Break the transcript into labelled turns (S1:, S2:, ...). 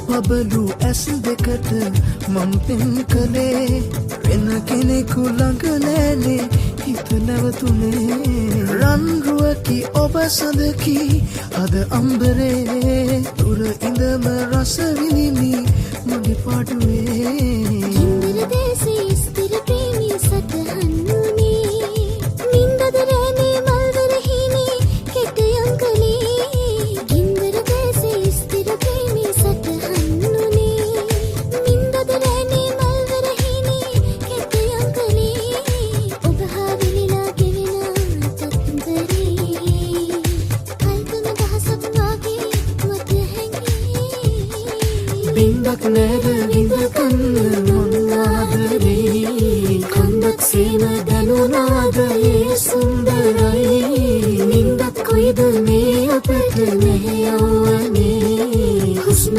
S1: පබලු ඇස් දෙකට මම් පෙන් කළේ වෙන කෙනෙකු ළඟ නෑනේ හිත නැවතුනේ රන්රුවකි ඔබ සඳකි අද අම්බරේ දුර ඉඳම රස විඳිමි මගේ පාටුවේ
S2: ඉන්දිර දේශේ ස්ථිර ප්‍රේමී සටහනුනේ නින්දද රැනේ මල්වර හිනේ කෙටයම් කලේ ඉන්දිර දේශේ ස්ථිර ප්‍රේමී සටහනුනේ නින්දද රැනේ මල්වර හිනේ කෙටයම් කලේ ඔබ හා විලිලා ගෙවෙන තත්තරේ කල්පන දහසක් වාගේ මත හැංගේ
S1: බින්දක් නැර විඳ කන්න මොනාදරේ කන්දක් සේම දැනුනාද ඒ සුන්දරයි නින්දක් කොයිද මේ අපට නැහැ යවන්නේ හුස්ම